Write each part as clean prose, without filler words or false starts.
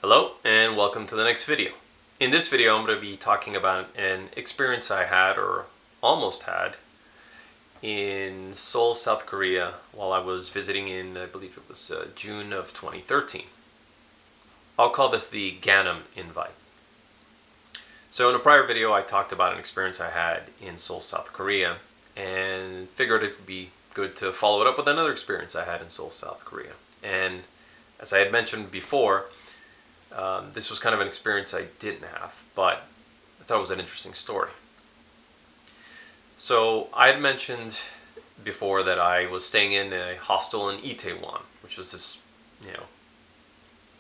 Hello and welcome to the next video. In this video I'm going to be talking about an experience I had or almost had in Seoul, South Korea while I was visiting in, I believe it was June of 2013. I'll call this the Gangnam invite. So in a prior video I talked about an experience I had in Seoul, South Korea, and figured it would be good to follow it up with another experience I had in Seoul, South Korea. And as I had mentioned before, this was kind of an experience I didn't have, but I thought it was an interesting story. So I had mentioned before that I was staying in a hostel in Itaewon, which was this,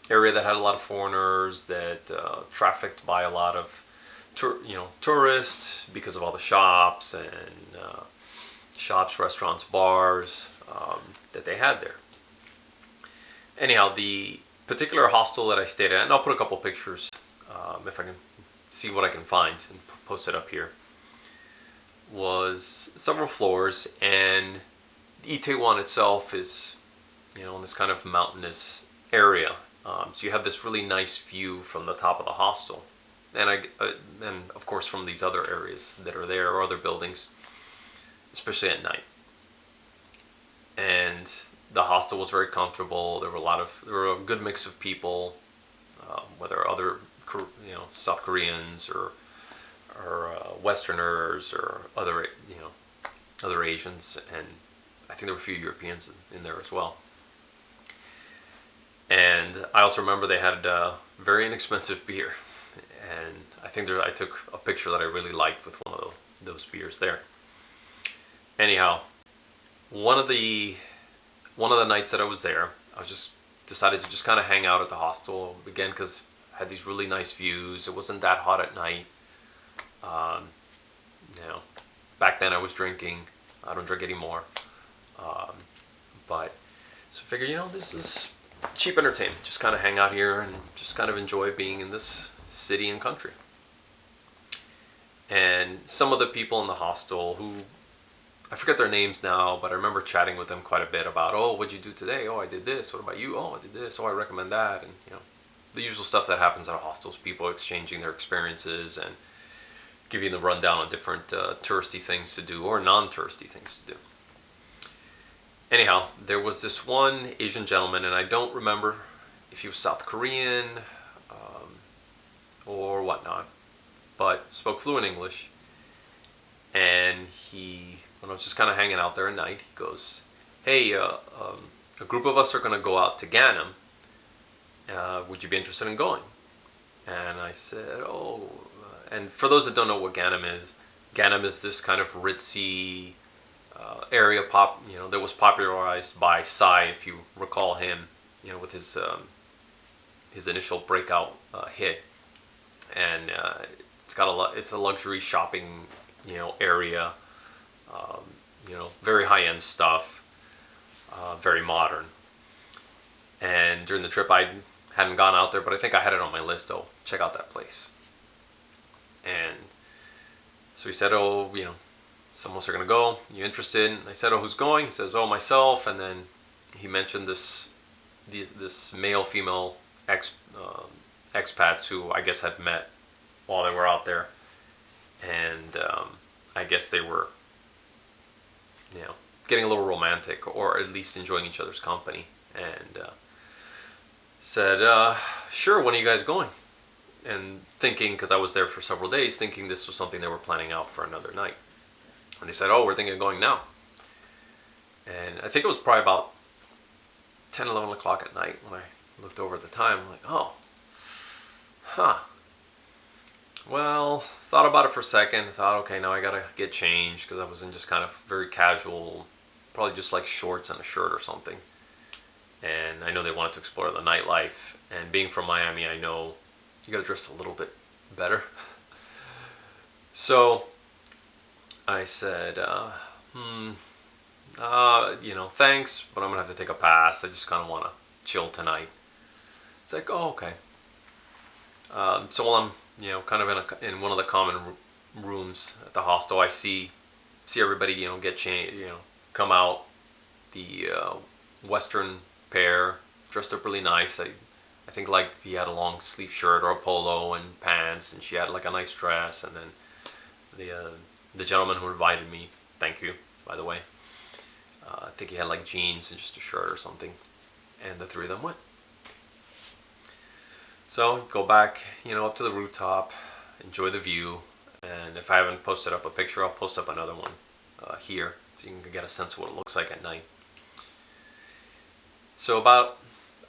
area that had a lot of foreigners, that trafficked by a lot of tourists because of all the shops and restaurants, bars that they had there. Anyhow, the particular hostel that I stayed at, and I'll put a couple pictures if I can see what I can find and post it up here, was several floors, and Itaewon itself is, in this kind of mountainous area. So you have this really nice view from the top of the hostel, and of course from these other areas that are there or other buildings, especially at night. And the hostel was very comfortable. There were a good mix of people, whether other South Koreans or Westerners or other Asians, and I think there were a few Europeans in there as well. And I also remember they had very inexpensive beer, and I think I took a picture that I really liked with one of those beers there. Anyhow, one of the nights that I was there, I just decided to just kind of hang out at the hostel again because I had these really nice views. It wasn't that hot at night. Back then I was drinking. I don't drink anymore. But so I figured, this is cheap entertainment. Just kind of hang out here and just kind of enjoy being in this city and country. And some of the people in the hostel who, I forget their names now, but I remember chatting with them quite a bit about, oh, what'd you do today? Oh, I did this. What about you? Oh, I did this. Oh, I recommend that. And, the usual stuff that happens at a hostels, people exchanging their experiences and giving the rundown on different touristy things to do or non-touristy things to do. Anyhow, there was this one Asian gentleman, and I don't remember if he was South Korean or whatnot, but spoke fluent English. And when I was just kind of hanging out there at night, he goes, hey, a group of us are going to go out to Gangnam. Would you be interested in going? And I said, oh, and for those that don't know what Gangnam is this kind of ritzy area that was popularized by Psy, if you recall him, with his initial breakout hit. And it's a luxury shopping area, very high-end stuff, very modern. And during the trip I hadn't gone out there, but I think I had it on my list. Oh, check out that place. And so he said, oh, some of us are going to go. You interested? And I said, oh, who's going? He says, oh, myself. And then he mentioned this male-female expats who I guess had met while they were out there. And I guess they were, getting a little romantic, or at least enjoying each other's company. And said, sure, when are you guys going? And thinking, because I was there for several days, thinking this was something they were planning out for another night. And they said, oh, we're thinking of going now. And I think it was probably about 10, 11 o'clock at night when I looked over at the time. I'm like, oh, well, thought about it for a second. Thought, okay, now I gotta get changed, because I was in just kind of very casual, probably just like shorts and a shirt or something. And I know they wanted to explore the nightlife. And being from Miami, I know you gotta dress a little bit better. So I said, thanks, but I'm gonna have to take a pass. I just kind of want to chill tonight. It's like, oh, okay. So while I'm, kind of in one of the common rooms at the hostel, I see everybody, get changed, come out. The Western pair dressed up really nice. I I think like he had a long sleeve shirt or a polo and pants, and she had like a nice dress. And then the gentleman who invited me, thank you by the way, I think he had like jeans and just a shirt or something, and the three of them went. So go back, up to the rooftop, enjoy the view, and if I haven't posted up a picture, I'll post up another one here so you can get a sense of what it looks like at night. So about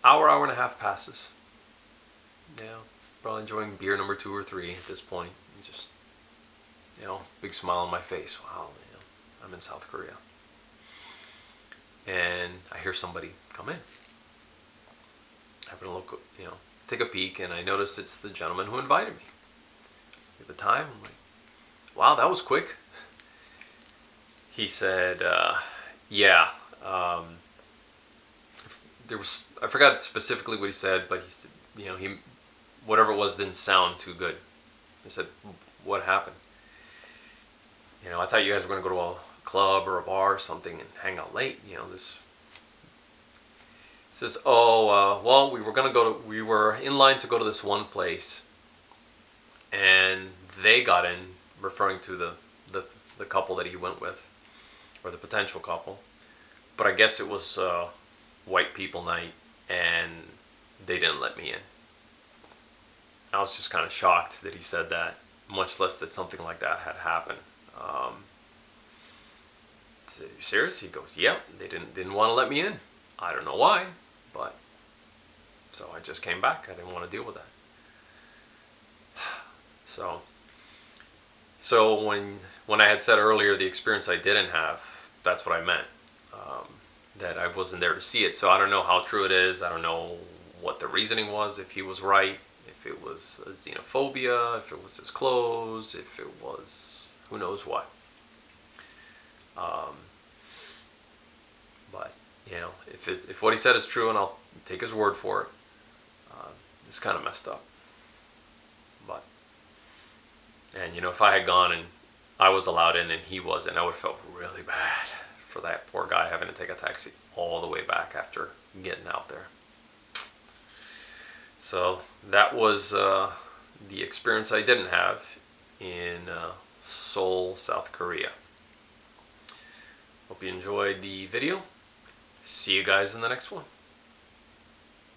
hour and a half passes. Probably enjoying beer number 2 or 3 at this point. And just, big smile on my face. Wow, I'm in South Korea. And I hear somebody come in. I happen to look, take a peek, and I notice it's the gentleman who invited me. At the time, I'm like, wow, that was quick. He said, yeah, I forgot specifically what he said, but he said, whatever it was didn't sound too good. I said, what happened? I thought you guys were going to go to a club or a bar or something and hang out late. This. He says, well, we were in line to go to this one place, and they got in, referring to the couple that he went with, or the potential couple. But I guess it was white people night, and they didn't let me in. I was just kind of shocked that he said that, much less that something like that had happened. I said, you serious? He goes, yeah, they didn't want to let me in. I don't know why, but so I just came back. I didn't want to deal with that. So when I had said earlier the experience I didn't have, that's what I meant. That I wasn't there to see it. So I don't know how true it is. I don't know what the reasoning was, if he was right, if it was xenophobia, if it was his clothes, if it was who knows what. But if what he said is true, and I'll take his word for it, it's kind of messed up. But if I had gone and I was allowed in and he wasn't, I would have felt really bad for that poor guy having to take a taxi all the way back after getting out there. So that was the experience I didn't have in Seoul, South Korea. Hope you enjoyed the video. See you guys in the next one.